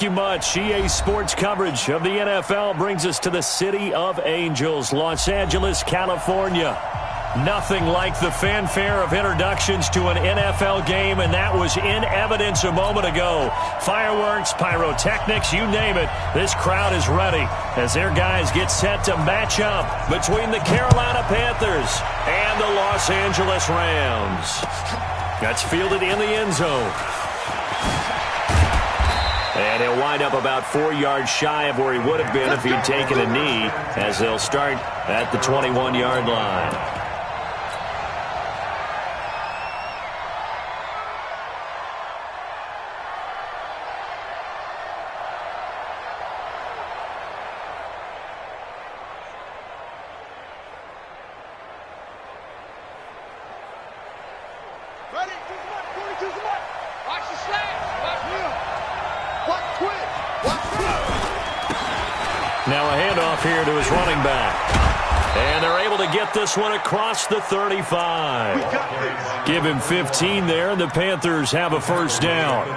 Thank you much. EA Sports coverage of the NFL brings us to the City of Angels, Los Angeles, California. Nothing like the fanfare of introductions to an NFL game, and that was in evidence a moment ago. Fireworks, pyrotechnics, you name it. This crowd is ready as their guys get set to match up between the Carolina Panthers and the Los Angeles Rams. That's fielded in the end zone. And he'll wind up about 4 yards shy of where he would have been if he'd taken a knee, as they'll start at the 21-yard line. Now a handoff here to his running back. And they're able to get this one across the 35. Give him 15 there, and the Panthers have a first down.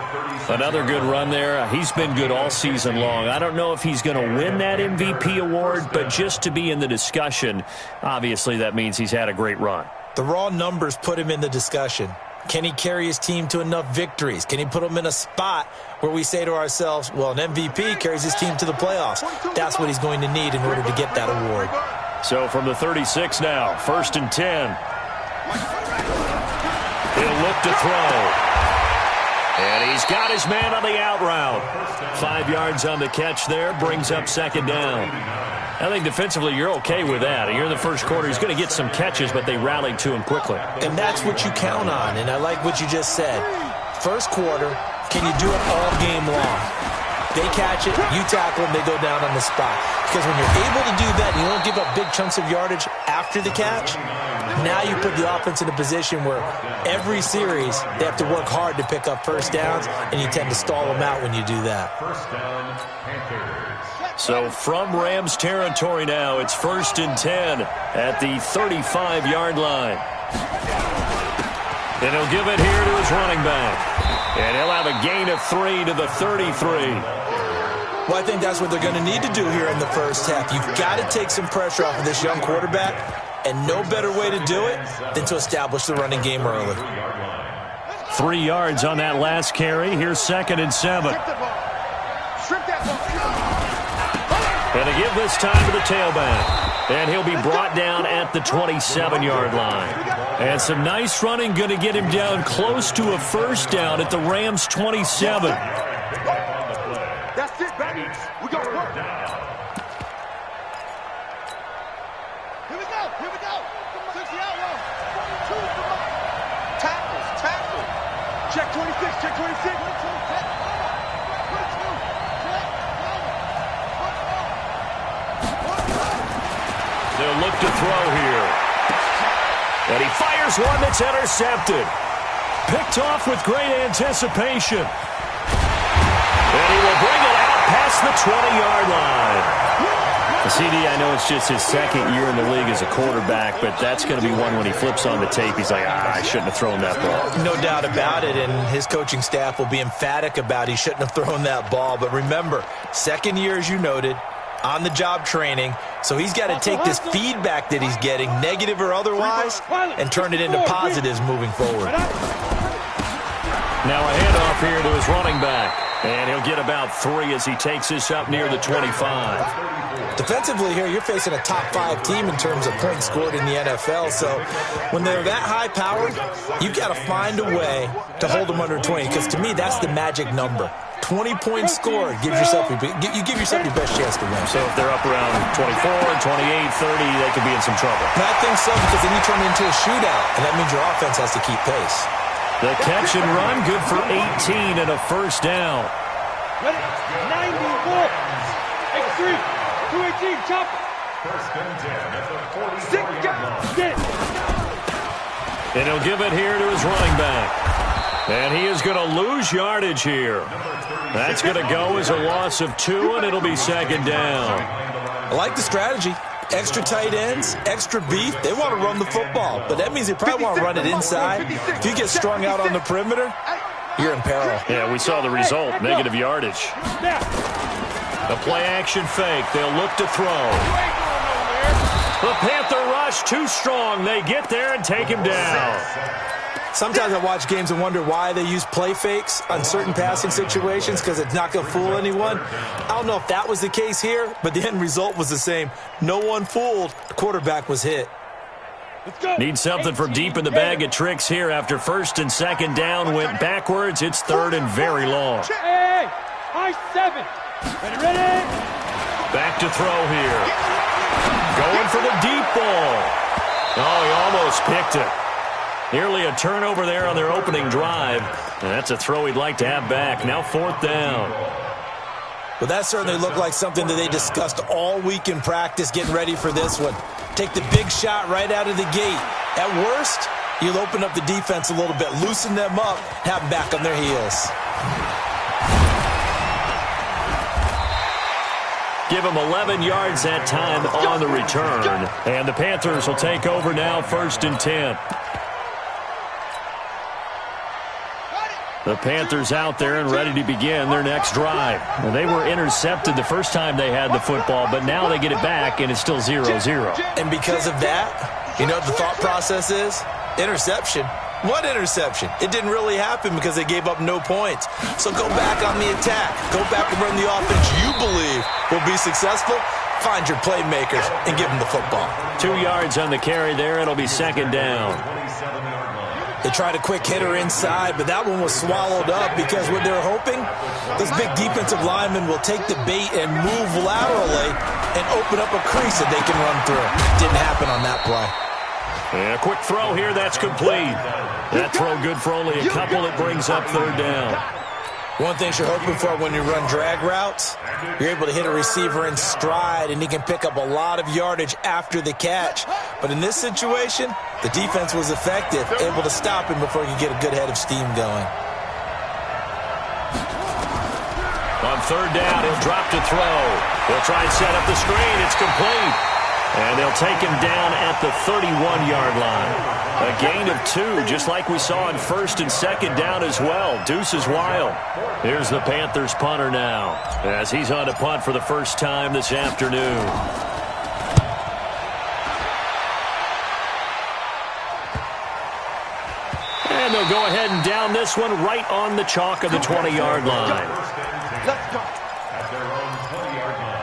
Another good run there. He's been good all season long. I don't know if he's going to win that MVP award, but just to be in the discussion, obviously that means he's had a great run. The raw numbers put him in the discussion. Can he carry his team to enough victories? Can he put them in a spot where we say to ourselves, well, an MVP carries his team to the playoffs? That's what he's going to need in order to get that award. So from the 36 now, 1st and 10. He'll look to throw. And he's got his man on the out route. 5 yards on the catch there, brings up second down. I think defensively you're okay with that. You're in the first quarter. He's going to get some catches, but they rallied to him quickly. And that's what you count on, and I like what you just said. First quarter, can you do it all game long? They catch it, you tackle them, they go down on the spot. Because when you're able to do that, you don't give up big chunks of yardage after the catch, now you put the offense in a position where every series they have to work hard to pick up first downs, and you tend to stall them out when you do that. First down, Panthers. So from Rams territory now, it's 1st and 10 at the 35-yard line. And he'll give it here to his running back. And he'll have a gain of 3 to the 33. Well, I think that's what they're going to need to do here in the first half. You've got to take some pressure off of this young quarterback, and no better way to do it than to establish the running game early. 3 yards on that last carry. Here's 2nd and 7. And a give this time to the tailback. And he'll be brought down at the 27-yard line. And some nice running, going to get him down close to a first down at the Rams' 27. That's it, baby. We got work. Here we go. Here we go. 60 out row. 2 tackle. Check 26. Check 26. They'll look to throw here. And he fires one that's intercepted. Picked off with great anticipation. And he will bring it out past the 20-yard line. CD, I know it's just his second year in the league as a quarterback, but that's going to be one when he flips on the tape. He's like, I shouldn't have thrown that ball. No doubt about it, and his coaching staff will be emphatic about he shouldn't have thrown that ball. But remember, second year, as you noted, on-the-job training, so he's got to take this feedback that he's getting, negative or otherwise, and turn it into positives moving forward. Now a handoff here to his running back, and he'll get about 3 as he takes this up near the 25. Defensively here, you're facing a top-5 team in terms of points scored in the NFL, so when they're that high-powered, you've got to find a way to hold them under 20, because to me, that's the magic number. 20 points scored, you give yourself your best chance to win. So if they're up around 24, 28, 30, they could be in some trouble. And I think so, because then you turn it into a shootout, and that means your offense has to keep pace. The catch and run, good for 18 and a first down. Ready? 91. X3. 218. Chop. First and 10 at the 40. And he'll give it here to his running back. And he is going to lose yardage here. That's going to go as a loss of 2, and it'll be second down. I like the strategy. Extra tight ends, extra beef. They want to run the football, but that means they probably want to run it inside. If you get strung out on the perimeter, you're in peril. Yeah, we saw the result, negative yardage. The play-action fake. They'll look to throw. The Panther rush too strong. They get there and take him down. Sometimes I watch games and wonder why they use play fakes on certain passing situations because it's not going to fool anyone. I don't know if that was the case here, but the end result was the same. No one fooled. The quarterback was hit. Need something from deep in the bag of tricks here after first and second down went backwards. It's third and very long. Hey, I-7. Ready? Back to throw here. Going for the deep ball. Oh, he almost picked it. Nearly a turnover there on their opening drive. And that's a throw he'd like to have back. Now fourth down. Well, that certainly looked like something that they discussed all week in practice getting ready for this one. Take the big shot right out of the gate. At worst, you'll open up the defense a little bit, loosen them up, have them back on their heels. Give them 11 yards that time on the return. And the Panthers will take over now, first and 10. The Panthers out there and ready to begin their next drive. Well, they were intercepted the first time they had the football, but now they get it back, and it's still 0-0. And because of that, you know what the thought process is? Interception. What interception? It didn't really happen because they gave up no points. So go back on the attack. Go back and run the offense you believe will be successful. Find your playmakers and give them the football. 2 yards on the carry there. It'll be second down. They tried a quick hitter inside, but that one was swallowed up because what they're hoping, this big defensive lineman will take the bait and move laterally and open up a crease that they can run through. Didn't happen on that play. And a quick throw here, that's complete. That throw good for only a couple. It brings up third down. One thing you're hoping for when you run drag routes, you're able to hit a receiver in stride, and he can pick up a lot of yardage after the catch. But in this situation, the defense was effective, able to stop him before he could get a good head of steam going. On third down, he'll drop to throw. He'll try and set up the screen. It's complete. And they'll take him down at the 31-yard line. A gain of 2, just like we saw on first and second down as well. Deuce is wild. Here's the Panthers punter now, as he's on to punt for the first time this afternoon. And they'll go ahead and down this one right on the chalk of the 20-yard line. Let's go. At their own 20-yard line.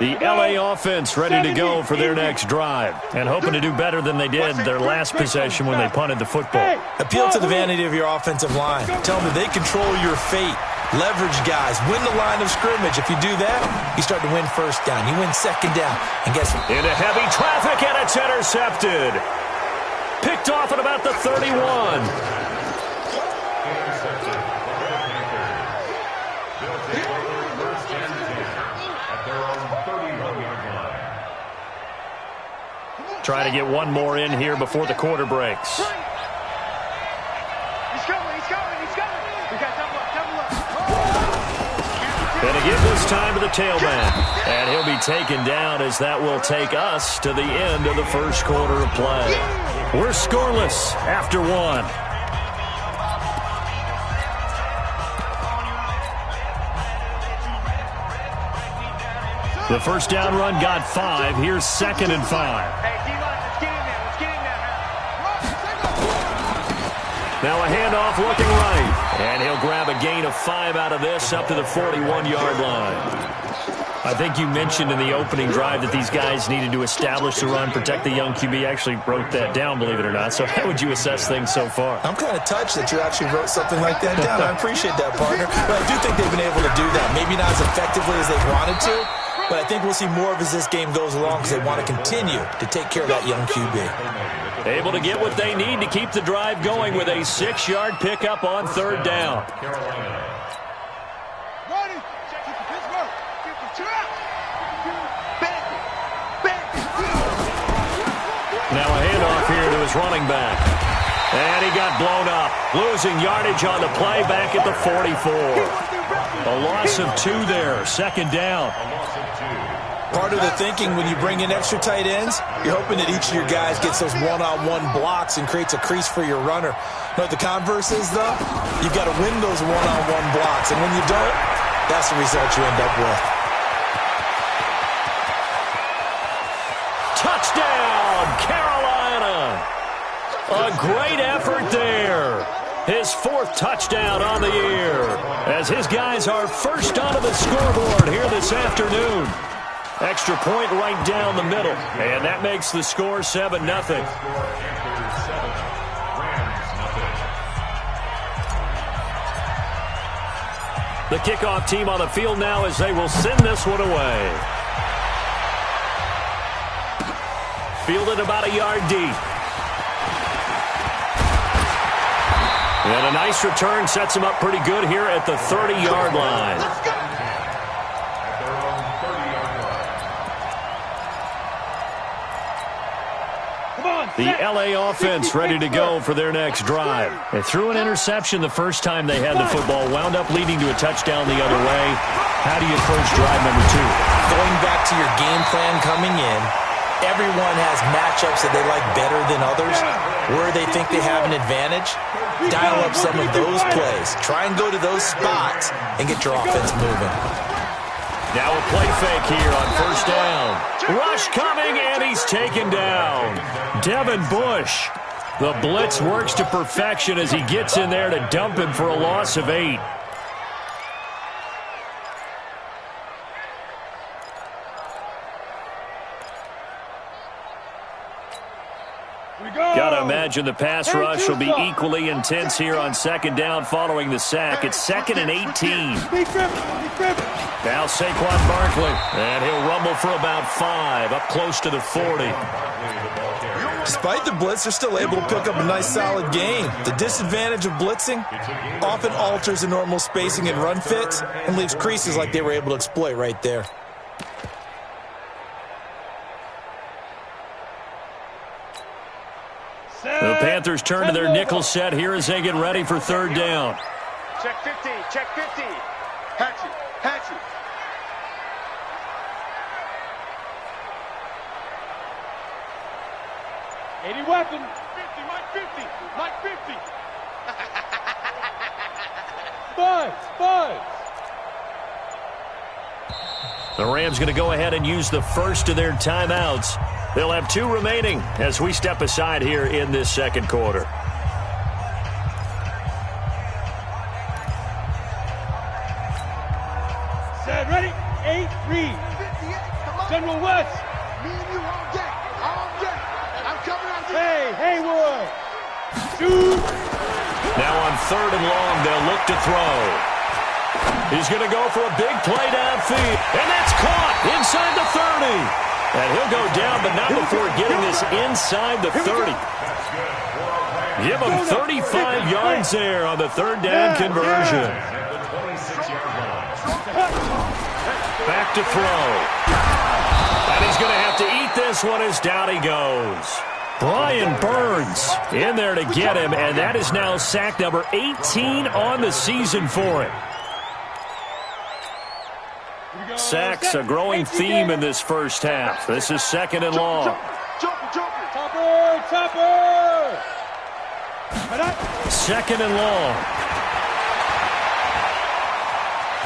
The LA offense ready to go for their next drive and hoping to do better than they did their last possession when they punted the football. Appeal to the vanity of your offensive line. Tell them that they control your fate. Leverage guys. Win the line of scrimmage. If you do that, you start to win first down. You win second down. And guess what? Into heavy traffic, and it's intercepted. Picked off at about the 31. Try to get one more in here before the quarter breaks. He's coming. We got double up. And again this time to the tailback. And he'll be taken down as that will take us to the end of the first quarter of play. We're scoreless after one. The first down run got 5. Here's second and 5. Hey, D-line, let's get in there. Now a handoff looking right. And he'll grab a gain of 5 out of this up to the 41-yard line. I think you mentioned in the opening drive that these guys needed to establish the run, protect the young QB. Actually wrote that down, believe it or not. So how would you assess things so far? I'm kind of touched that you actually wrote something like that down. I appreciate that, partner. But I do think they've been able to do that. Maybe not as effectively as they wanted to, but I think we'll see more of as this game goes along because they want to continue to take care of that young QB. Able to get what they need to keep the drive going with a 6-yard pickup on third down. Ready? Pittsburgh. Now a handoff here to his running back. And he got blown up. Losing yardage on the play back at the 44. A loss of 2 there. Second down. Part of the thinking when you bring in extra tight ends, you're hoping that each of your guys gets those one-on-one blocks and creates a crease for your runner. You know what the converse is, though? You've got to win those one-on-one blocks, and when you don't, that's the result you end up with. Touchdown, Carolina! A great effort there. His 4th touchdown on the year as his guys are first onto the scoreboard here this afternoon. Extra point right down the middle, and that makes the score 7-0. The kickoff team on the field now as they will send this one away. Fielded about a yard deep. And a nice return sets him up pretty good here at the 30-yard line. The LA offense ready to go for their next drive. They threw an interception the first time they had the football, wound up leading to a touchdown the other way. How do you approach drive number 2? Going back to your game plan coming in, everyone has matchups that they like better than others. Where they think they have an advantage, dial up some of those plays. Try and go to those spots and get your offense moving. Now a play fake here on first down. Rush coming, and he's taken down. Devin Bush. The blitz works to perfection as he gets in there to dump him for a loss of 8. Got to imagine the pass rush will be equally intense here on second down following the sack. It's 2nd and 18. Now Saquon Barkley, and he'll rumble for about 5, up close to the 40. Despite the blitz, they're still able to pick up a nice solid gain. The disadvantage of blitzing often alters the normal spacing and run fits and leaves creases like they were able to exploit right there. The Panthers turn to their nickel set here as they get ready for third down. Check 50, check 50. Hatchet, hatchet. Any weapon. 50, Mike 50, Mike 50. Buzz. The Rams going to go ahead and use the first of their timeouts. They'll have 2 remaining as we step aside here in this second quarter. Set, ready? 8, read. General West. Me and you all day. I'm coming out there. Hey, Haywood. Shoot. Now on 3rd and long, they'll look to throw. He's going to go for a big play downfield. And that's caught inside the 30. And he'll go down, but not before getting this inside the 30. Give him 35 yards there on the 3rd down conversion. Back to throw. And he's going to have to eat this one as down he goes. Brian Burns in there to get him, and that is now sack number 18 on the season for him. Sacks, a growing theme in this first half. This is 2nd and long. Topper. 2nd and long.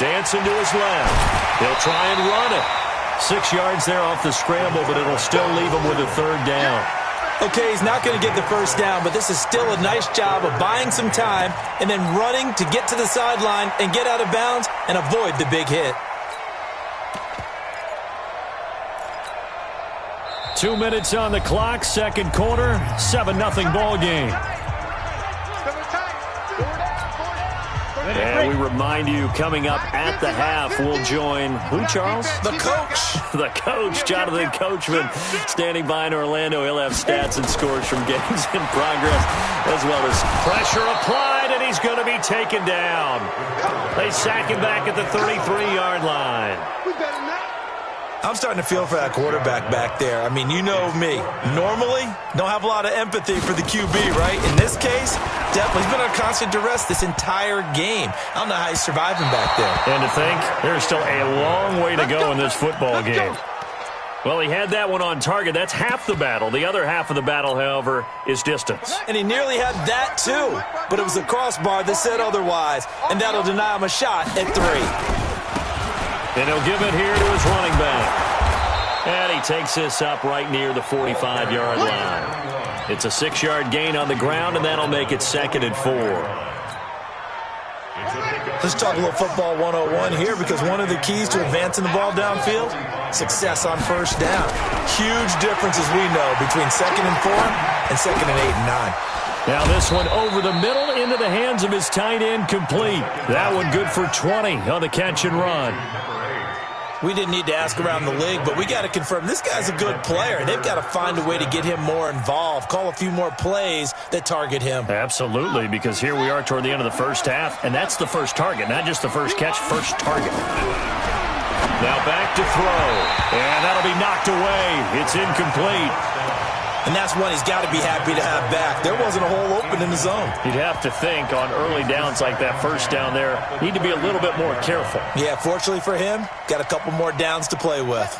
Dancing to his left. He'll try and run it. 6 yards there off the scramble, but it'll still leave him with a 3rd down. Okay, he's not going to get the first down, but this is still a nice job of buying some time and then running to get to the sideline and get out of bounds and avoid the big hit. 2 minutes on the clock, second quarter, 7-0 ball game. And we remind you, coming up at the half, we'll join who, Charles? The coach. The coach, Jonathan Coachman, standing by in Orlando. He'll have stats and scores from games in progress, as well as pressure applied, and he's going to be taken down. They sack him back at the 33-yard line. I'm starting to feel for that quarterback back there. I mean, you know me. Normally, don't have a lot of empathy for the QB, right? In this case, definitely, he's been under constant duress this entire game. I don't know how he's surviving back there. And to think, there's still a long way to go in this football game. Well, he had that one on target. That's half the battle. The other half of the battle, however, is distance. And he nearly had that, too. But it was the crossbar that said otherwise. And that'll deny him a shot at 3. And he'll give it here to his running back. And he takes this up right near the 45-yard line. It's a 6-yard gain on the ground, and that'll make it 2nd and 4. Let's talk a little football 101 here, because one of the keys to advancing the ball downfield, success on first down. Huge differences, we know, between 2nd and 4 and 2nd and 8 and 9. Now this one over the middle into the hands of his tight end, complete. That one good for 20 on the catch and run. We didn't need to ask around the league, but we got to confirm this guy's a good player. They've got to find a way to get him more involved, call a few more plays that target him. Absolutely, because here we are toward the end of the first half, and that's the first target, not just the first catch, first target. Now back to throw, and that'll be knocked away. It's incomplete. And that's one he's got to be happy to have back. There wasn't a hole open in the zone. You'd have to think on early downs like that first down there, need to be a little bit more careful. Yeah, fortunately for him, got a couple more downs to play with.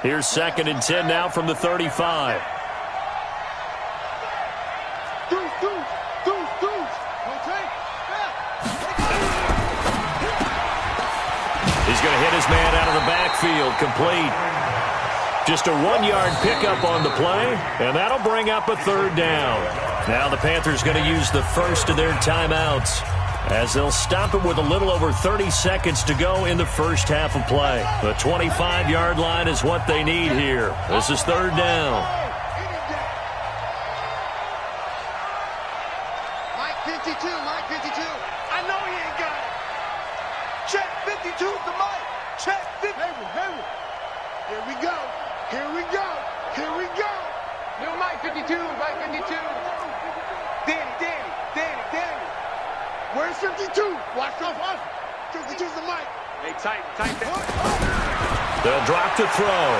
Here's 2nd and 10 now from the 35. He's going to hit his man out of the backfield, complete. Just a 1-yard pickup on the play, and that'll bring up a 3rd down. Now the Panthers going to use the first of their timeouts, as they'll stop it with a little over 30 seconds to go in the first half of play. The 25-yard line is what they need here. This is 3rd down. Mike 52, Mike 52. I know he ain't got it. Check 52 to Mike. Check 50. Here we go. Here we go. Here we go. New Mike 52, Mike 52. Danny. Where's 52? Watch off. 52's the Mike. Hey, tight that. They'll drop to throw.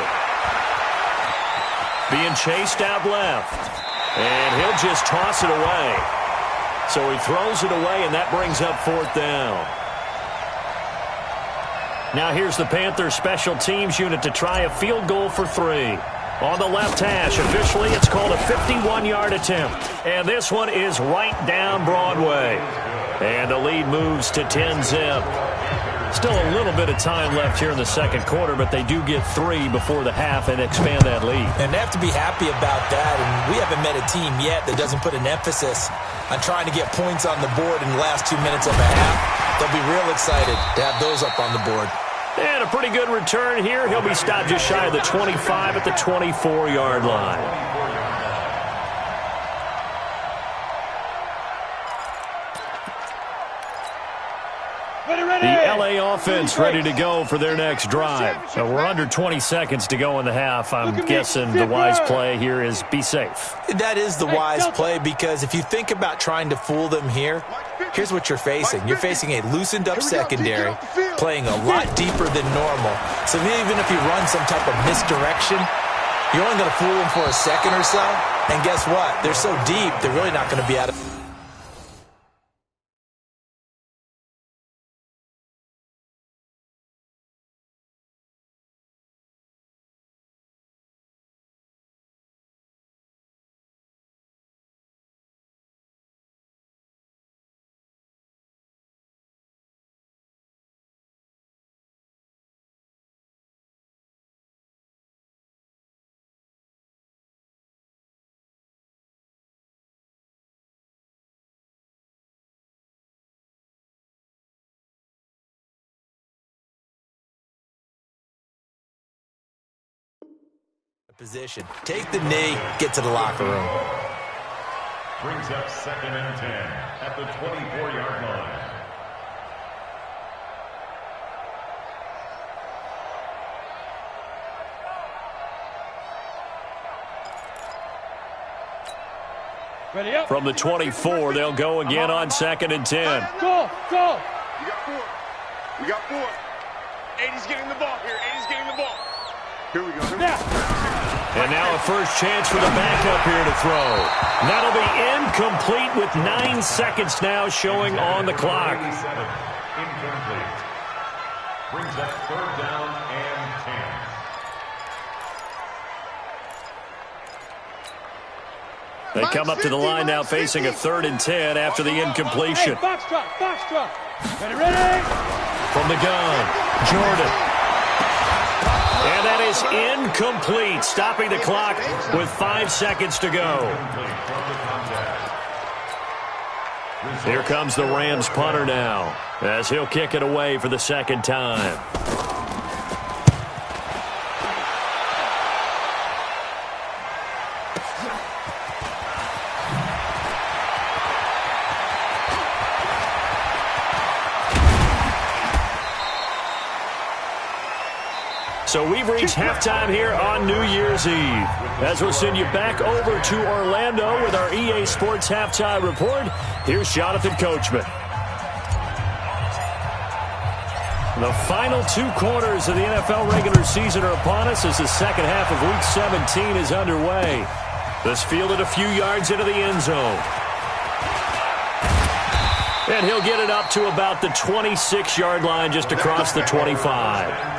Being chased out left. And he'll just toss it away. So he throws it away, and that brings up 4th down. Now here's the Panthers special teams unit to try a field goal for 3. On the left hash, officially it's called a 51-yard attempt. And this one is right down Broadway. And the lead moves to 10-zip. Still a little bit of time left here in the second quarter, but they do get 3 before the half and expand that lead. And they have to be happy about that, and we haven't met a team yet that doesn't put an emphasis on trying to get points on the board in the last 2 minutes of a half. They'll be real excited to have those up on the board. And a pretty good return here. He'll be stopped just shy of the 25 at the 24-yard line. The LA offense ready to go for their next drive. So we're under 20 seconds to go in the half. I'm guessing the wise play here is be safe. That is the wise play, because if you think about trying to fool them here, here's what you're facing. You're facing a loosened up secondary, playing a lot deeper than normal. So even if you run some type of misdirection, you're only going to fool them for a second or so. And guess what? They're so deep, they're really not going to be out of... position. Take the knee, get to the locker room. Brings up 2nd and 10 at the 24-yard line. Ready up. From the 24, they'll go again on 2nd and 10. Go. We got 4. 80's getting the ball here. 80's getting the ball. Here we go. And now a first chance for the backup here to throw. That'll be incomplete with 9 seconds now showing on the clock. Incomplete. Brings up 3rd down and 10. They come up to the line now facing a 3rd and 10 after the incompletion. Hey, box drop. Ready? From the gun, Jordan. And that is incomplete, stopping the clock with 5 seconds to go. Here comes the Rams punter now, as he'll kick it away for the 2nd time. So we've reached halftime here on New Year's Eve. As we'll send you back over to Orlando with our EA Sports Halftime Report, here's Jonathan Coachman. The final 2 quarters of the NFL regular season are upon us as the second half of Week 17 is underway. This fielded a few yards into the end zone. And he'll get it up to about the 26-yard line just across the 25.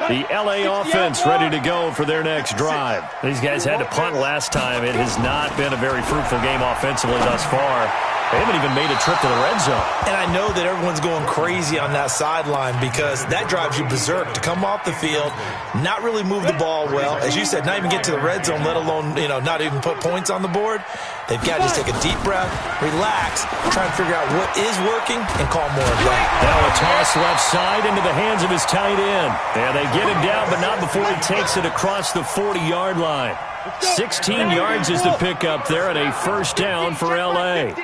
The L.A. offense ready to go for their next drive. These guys had to punt last time. It has not been a very fruitful game offensively thus far. They haven't even made a trip to the red zone. And I know that everyone's going crazy on that sideline because that drives you berserk to come off the field, not really move the ball well. As you said, not even get to the red zone, let alone, not even put points on the board. They've got to just take a deep breath, relax, try and figure out what is working, and call more of that. Now a toss left side into the hands of his tight end. And they get him down, but not before he takes it across the 40-yard line. 16 yards is the pickup there and a 1st down for L.A. A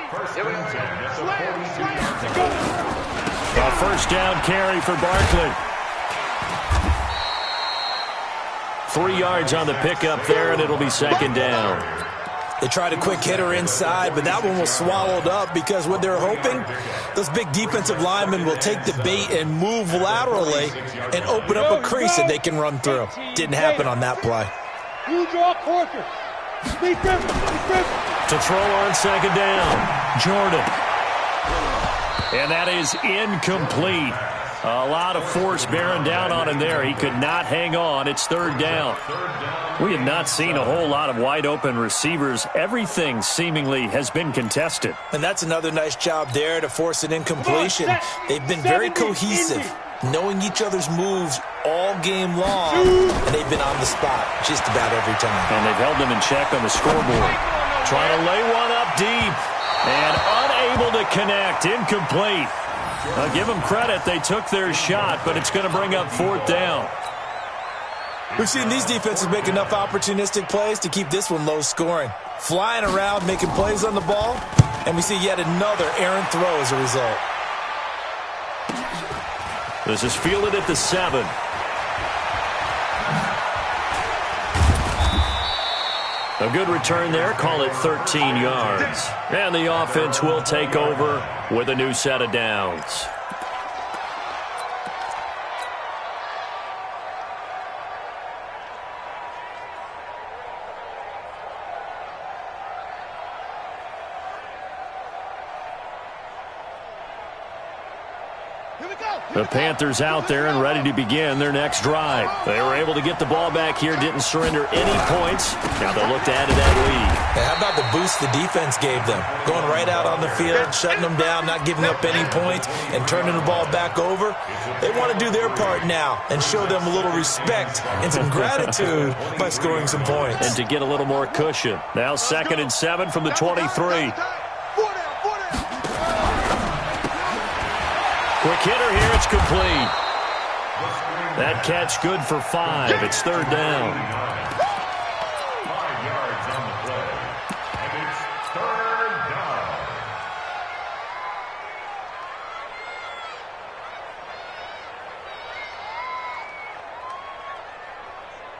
1st down carry for Barkley. 3 yards on the pickup there, and it'll be 2nd down. They tried a quick hitter inside, but that one was swallowed up because what they're hoping, those big defensive linemen will take the bait and move laterally and open up a crease that they can run through. Didn't happen on that play. You draw Corker. Speed Griffin. To throw on 2nd down, Jordan. And that is incomplete. A lot of force bearing down on him there. He could not hang on. It's 3rd down. We have not seen a whole lot of wide-open receivers. Everything seemingly has been contested. And that's another nice job there to force an incompletion. They've been very cohesive, knowing each other's moves all game long, and they've been on the spot just about every time. And they've held them in check on the scoreboard. Trying to lay one up deep, and unable to connect. Incomplete. I'll give them credit. They took their shot, but it's going to bring up 4th down. We've seen these defenses make enough opportunistic plays to keep this one low scoring. Flying around, making plays on the ball, and we see yet another errant throw as a result. This is fielded at the 7. A good return there. Call it 13 yards. And the offense will take over with a new set of downs. The Panthers out there and ready to begin their next drive. They were able to get the ball back here, didn't surrender any points. Now they'll look to add to that lead. Hey, how about the boost the defense gave them? Going right out on the field, shutting them down, not giving up any points, and turning the ball back over. They want to do their part now and show them a little respect and some gratitude by scoring some points. And to get a little more cushion. Now 2nd and 7 from the 23. Quick hitter here, it's complete. That catch good for 5. It's 3rd down. 5 yards on the play, and it's 3rd down.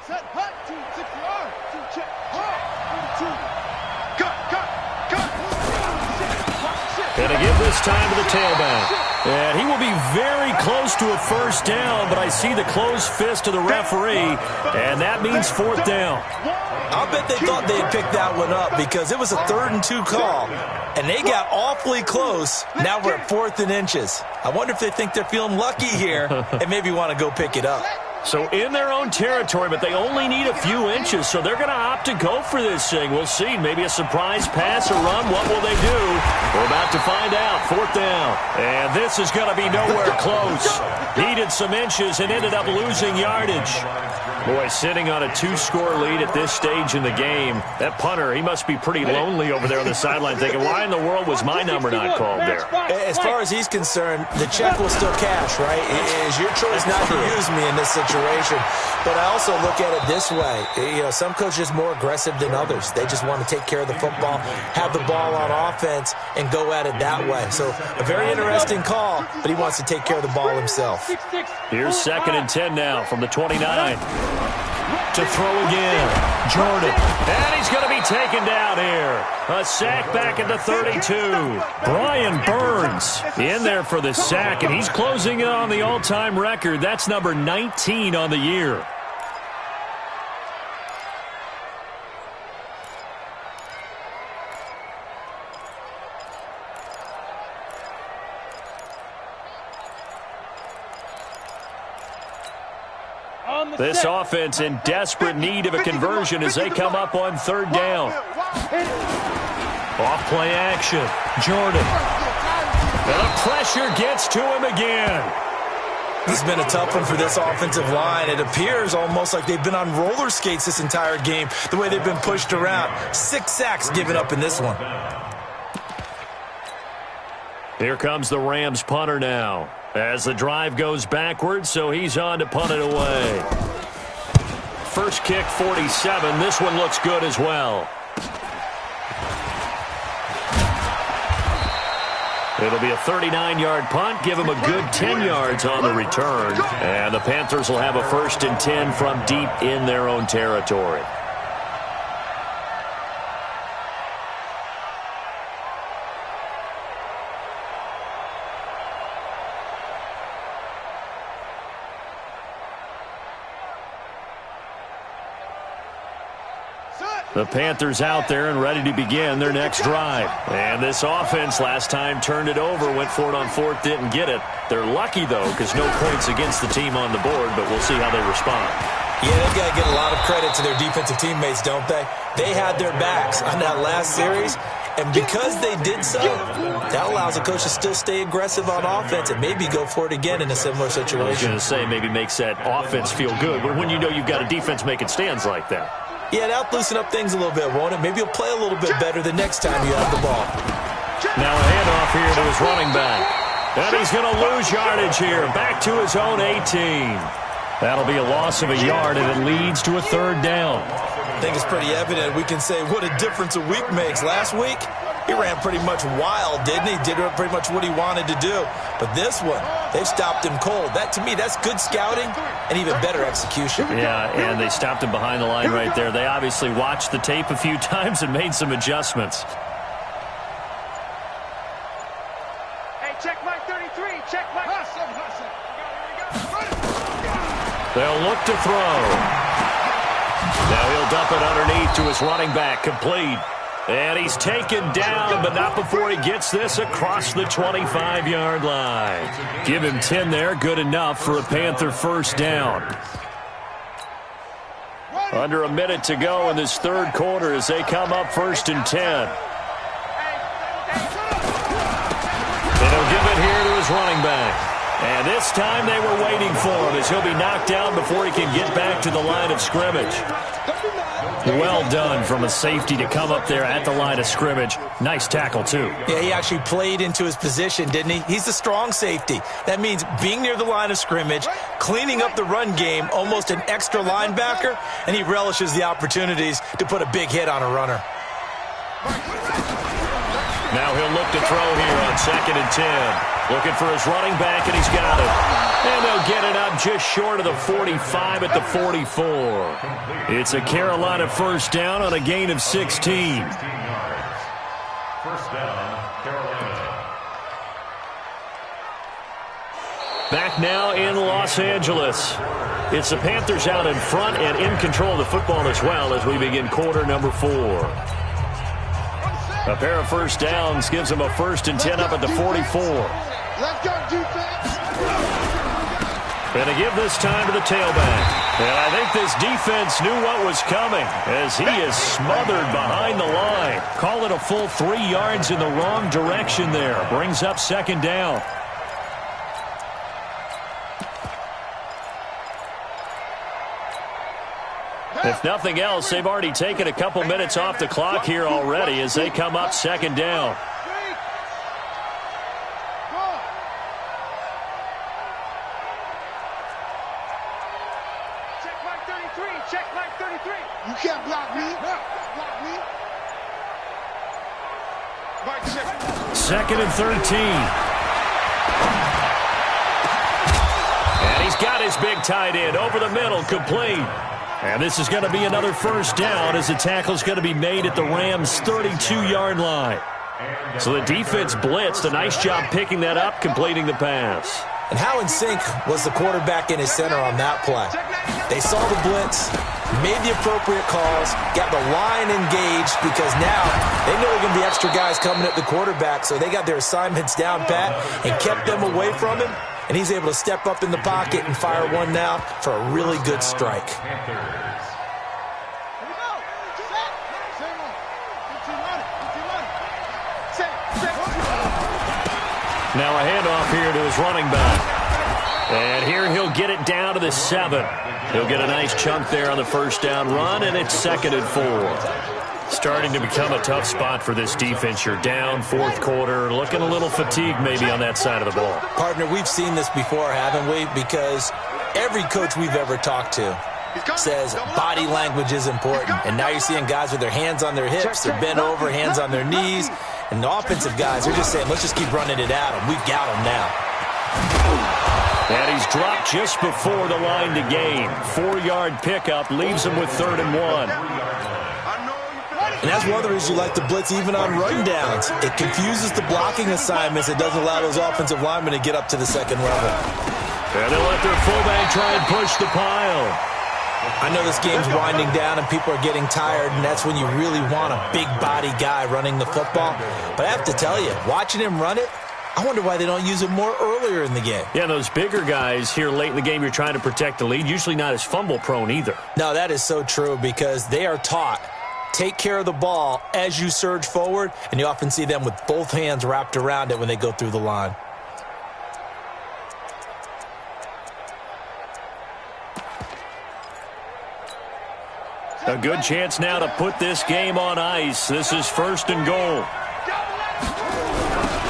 Set hut to CPR to check hard to cut. And to give this time to the tailback. And he will be very close to a first down, but I see the closed fist of the referee, and that means fourth down. I'll bet they thought they had picked that one up because it was a 3rd and 2 call, and they got awfully close. Now we're at 4th and inches. I wonder if they think they're feeling lucky here and maybe want to go pick it up. So in their own territory, but they only need a few inches, so they're going to opt to go for this thing. We'll see. Maybe a surprise pass or run. What will they do? We're about to find out. 4th down. And this is going to be nowhere close. Needed some inches and ended up losing yardage. Boy, sitting on a 2-score lead at this stage in the game, that punter, he must be pretty lonely over there on the sideline thinking, why in the world was my number not called there? As far as he's concerned, the check will still cash, right? It is your choice not to use me in this situation. But I also look at it this way. You know, some coaches are more aggressive than others. They just want to take care of the football, have the ball on offense, and go at it that way. So a very interesting call, but he wants to take care of the ball himself. Here's 2nd and 10 now from the 29. To throw again, Jordan. And he's going to be taken down here. A sack back at the 32. Brian Burns in there for the sack, and he's closing in on the all-time record. That's number 19 on the year. This offense in desperate need of a conversion as they come up on 3rd down. Off play action. Jordan. And the pressure gets to him again. This has been a tough one for this offensive line. It appears almost like they've been on roller skates this entire game, the way they've been pushed around. 6 sacks given up in this one. Here comes the Rams punter now. As the drive goes backwards, so he's on to punt it away. First kick, 47. This one looks good as well. It'll be a 39-yard punt. Give him a good 10 yards on the return. And the Panthers will have a 1st and 10 from deep in their own territory. The Panthers out there and ready to begin their next drive. And this offense last time turned it over, went for it on 4th, didn't get it. They're lucky, though, because no points against the team on the board, but we'll see how they respond. Yeah, they've got to get a lot of credit to their defensive teammates, don't they? They had their backs on that last series, and because they did so, that allows the coach to still stay aggressive on offense and maybe go for it again in a similar situation. I was going to say maybe makes that offense feel good, but when you know you've got a defense making stands like that. Yeah, that'll loosen up things a little bit, won't it? Maybe he'll play a little bit better the next time you have the ball. Now a handoff here to his running back. And he's going to lose yardage here. Back to his own 18. That'll be a loss of a yard, and it leads to a 3rd down. I think it's pretty evident. We can say what a difference a week makes. Last week, he ran pretty much wild, didn't he? Did pretty much what he wanted to do. But this one, they've stopped him cold. That, to me, that's good scouting and even better execution. Yeah, and they stopped him behind the line right there. They obviously watched the tape a few times and made some adjustments. Hey, check my 33. Check my... They'll look to throw. Now he'll dump it underneath to his running back. Complete. And he's taken down, but not before he gets this across the 25-yard line. Give him 10 there. Good enough for a Panther 1st down. Under a minute to go in this 3rd quarter as they come up 1st and 10. And he'll give it here to his running back. And this time they were waiting for him as he'll be knocked down before he can get back to the line of scrimmage. Well done from a safety to come up there at the line of scrimmage. Nice tackle, too. Yeah, he actually played into his position, didn't he? He's the strong safety. That means being near the line of scrimmage, cleaning up the run game, almost an extra linebacker, and he relishes the opportunities to put a big hit on a runner. Now he'll look to throw here on 2nd and 10. Looking for his running back, and he's got it. And they'll get it up just short of the 45 at the 44. It's a Carolina 1st down on a gain of 16. 1st down, Carolina. Back now in Los Angeles. It's the Panthers out in front and in control of the football as well as we begin quarter number 4. A pair of first downs gives them a 1st and 10 up at the 44. Let's go, defense. And to give this time to the tailback. And I think this defense knew what was coming as he is smothered behind the line. Call it a full 3 yards in the wrong direction there. Brings up 2nd down. If nothing else, they've already taken a couple minutes off the clock here already as they come up 2nd down. You can't block me. Block me. 2nd and 13. And he's got his big tight end over the middle, complete. And this is going to be another 1st down as the tackle's going to be made at the Rams' 32-yard line. So the defense blitzed. A nice job picking that up, completing the pass. And how in sync was the quarterback in his center on that play? They saw the blitz, made the appropriate calls, got the line engaged because now they know there are going to be extra guys coming at the quarterback, so they got their assignments down pat and kept them away from him. And he's able to step up in the pocket and fire one now for a really good strike. Now a handoff here to his running back. And here he'll get it down to the 7. He'll get a nice chunk there on the 1st down run, and it's 2nd and 4. Starting to become a tough spot for this defense. You're down 4th quarter, looking a little fatigued maybe on that side of the ball. Partner, we've seen this before, haven't we? Because every coach we've ever talked to says body language is important. And now you're seeing guys with their hands on their hips, they're bent over, hands on their knees. And the offensive guys, they're just saying, let's just keep running it at them. We've got them now. And he's dropped just before the line to gain. 4-yard pickup leaves him with 3rd and 1. And that's one of the reasons you like to blitz even on rundowns. It confuses the blocking assignments. It doesn't allow those offensive linemen to get up to the 2nd level. And they'll let their fullback try and push the pile. I know this game's winding down and people are getting tired, and that's when you really want a big body guy running the football. But I have to tell you, watching him run it, I wonder why they don't use him more earlier in the game. Yeah, those bigger guys here late in the game, you're trying to protect the lead, usually not as fumble prone either. No, that is so true because they are taught take care of the ball as you surge forward, and you often see them with both hands wrapped around it when they go through the line. A good chance now to put this game on ice. This is 1st and goal.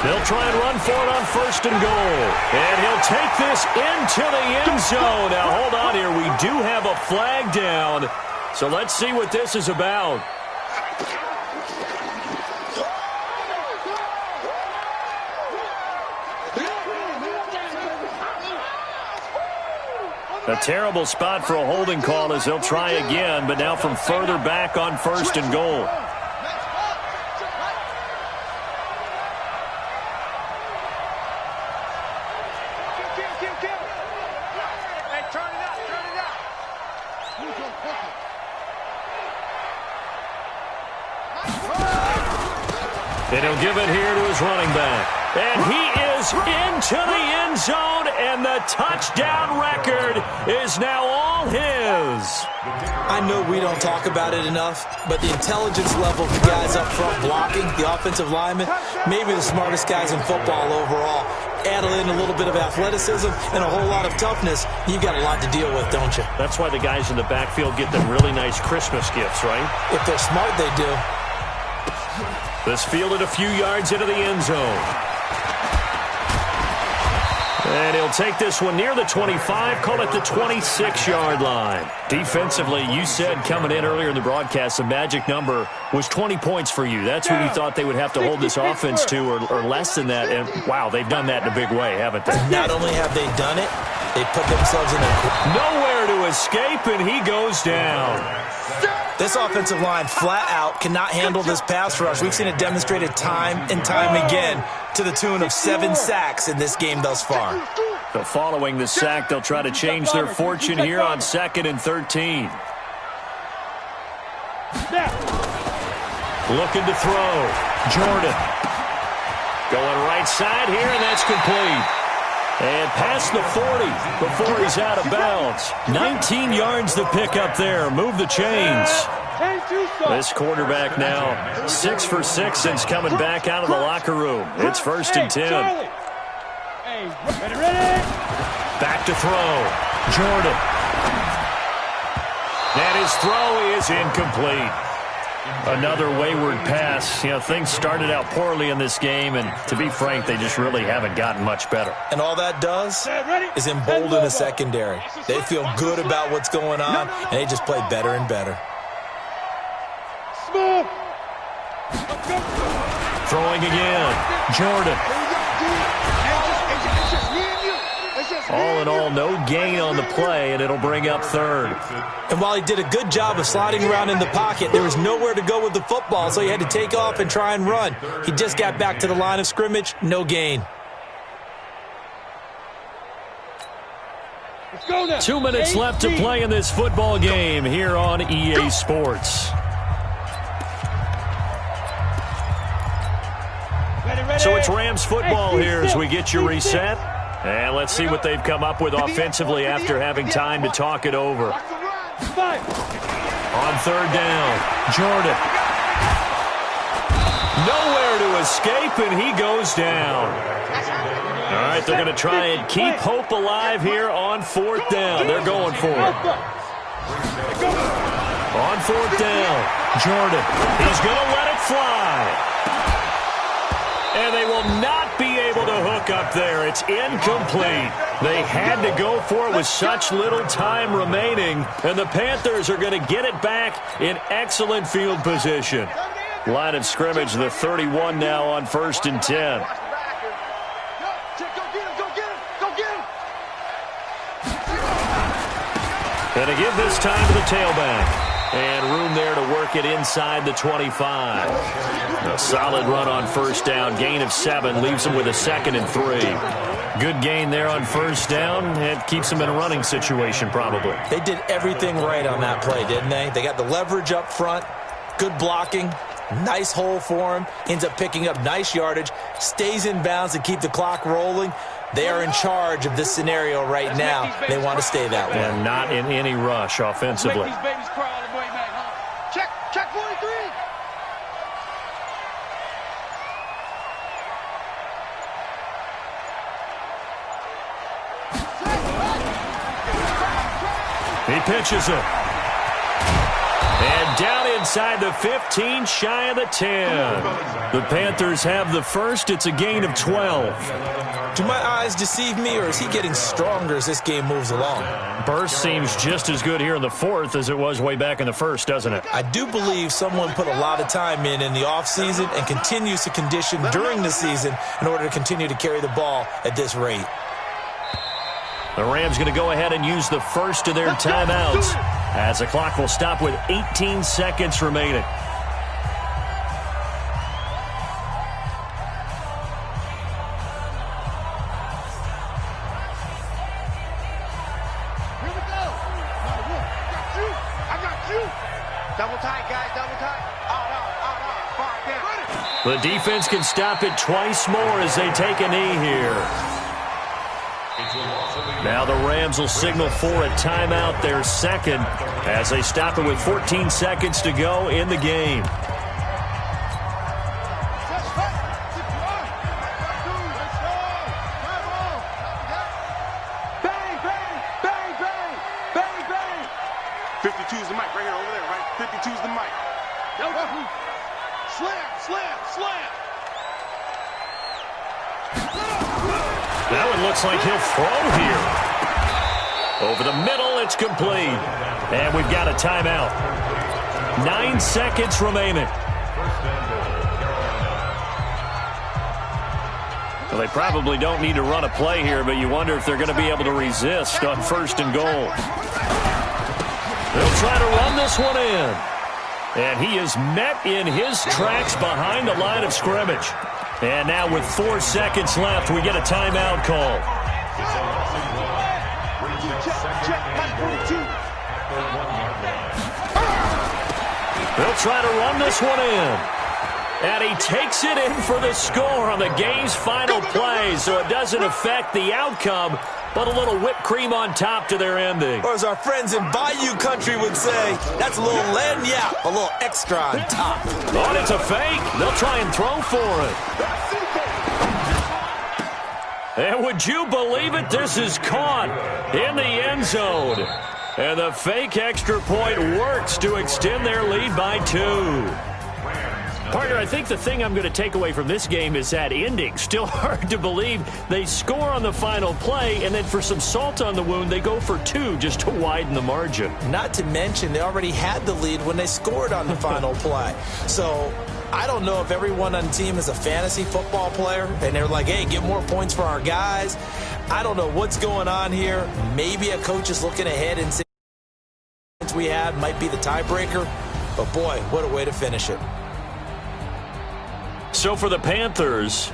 They'll try and run for it on 1st and goal. And he'll take this into the end zone. Now, hold on here. We do have a flag down. So let's see what this is about. A terrible spot for a holding call as they'll try again, but now from further back on 1st and goal. And he'll give it here to his running back. And he is into the end zone, and the touchdown record is now all his. I know we don't talk about it enough, but the intelligence level of the guys up front blocking, the offensive linemen, maybe the smartest guys in football overall. Add in a little bit of athleticism and a whole lot of toughness, you've got a lot to deal with, don't you? That's why the guys in the backfield get them really nice Christmas gifts, right? If they're smart, they do. This fielded a few yards into the end zone. And he'll take this one near the 25, call it the 26-yard line. Defensively, you said coming in earlier in the broadcast, the magic number was 20 points for you. That's what you thought they would have to hold this offense to, or less than that. And, wow, they've done that in a big way, haven't they? Not only have they done it, they put themselves in a... Nowhere to escape, and he goes down. This offensive line flat out cannot handle this pass rush. We've seen it demonstrated time and time again to the tune of 7 sacks in this game thus far. So following the sack, they'll try to change their fortune here on 2nd and 13. Looking to throw. Jordan. Going right side here, and that's complete. And past the 40 before he's out of bounds. 19 yards to pick up there. Move the chains. This quarterback now 6 for 6 since coming back out of the locker room. It's 1st and 10. Back to throw. Jordan. And his throw is incomplete. Another wayward pass. You know, things started out poorly in this game, and to be frank, they just really haven't gotten much better. And all that does is embolden the secondary. They feel good about what's going on, and they just play better and better. Throwing again. Jordan. All in all, no gain on the play, and it'll bring up 3rd. And while he did a good job of sliding around in the pocket, there was nowhere to go with the football, so he had to take off and try and run. He just got back to the line of scrimmage, no gain. 2 minutes left to play in this football game here on EA Sports. So it's Rams football here as we get you reset. And let's see what they've come up with offensively after having time to talk it over. On 3rd down, Jordan. Nowhere to escape, and he goes down. All right, they're going to try and keep hope alive here on 4th down. They're going for it. On 4th down, Jordan. He's going to let it fly. And they will not be able to hook up there. It's incomplete. They had to go for it with such little time remaining. And the Panthers are going to get it back in excellent field position. Line of scrimmage, the 31 now on 1st and 10. And to give this time to the tailback. And room there to work it inside the 25. A solid run on 1st down. Gain of 7 leaves him with a 2nd and 3. Good gain there on 1st down. It keeps him in a running situation probably. They did everything right on that play, didn't they? They got the leverage up front. Good blocking. Nice hole for him. Ends up picking up nice yardage. Stays in bounds to keep the clock rolling. They are in charge of this scenario right now. They want to stay that way. And not in any rush offensively. Check 43. He pitches it. And down inside the 15, shy of the 10. The Panthers have the first. It's a gain of 12. Do my eyes deceive me, or is he getting stronger as this game moves along? Burst seems just as good here in the 4th as it was way back in the 1st, doesn't it? I do believe someone put a lot of time in the offseason and continues to condition during the season in order to continue to carry the ball at this rate. The Rams going to go ahead and use the first of their timeouts as the clock will stop with 18 seconds remaining. Double tight, guys, double tight. Out, far down. The defense can stop it twice more as they take a knee here. Now the Rams will signal for a timeout, their 2nd, as they stop it with 14 seconds to go in the game. Bang, bang, bang, bang, bang, bang. 52 is the mic right here, over there, right? 52 is the mic. Slam, slam, slam. That one looks like he'll throw here. Over the middle, it's complete. And we've got a timeout. 9 seconds remaining. Well, they probably don't need to run a play here, but you wonder if they're going to be able to resist on 1st and goal. They'll try to run this one in. And he is met in his tracks behind the line of scrimmage. And now with 4 seconds left, we get a timeout call. They'll try to run this one in. And he takes it in for the score on the game's final play, so it doesn't affect the outcome, but a little whipped cream on top to their ending. Or as our friends in Bayou Country would say, that's a little lagniappe, a little extra on top. Oh, and it's a fake. They'll try and throw for it. And would you believe it? This is caught in the end zone. And the fake extra point works to extend their lead by 2. Partner, I think the thing I'm going to take away from this game is that ending. Still hard to believe they score on the final play, and then for some salt on the wound, they go for 2 just to widen the margin. Not to mention, they already had the lead when they scored on the final play. So I don't know if everyone on the team is a fantasy football player, and they're like, hey, get more points for our guys. I don't know what's going on here. Maybe a coach is looking ahead and saying we had might be the tiebreaker. But, boy, what a way to finish it. So for the Panthers,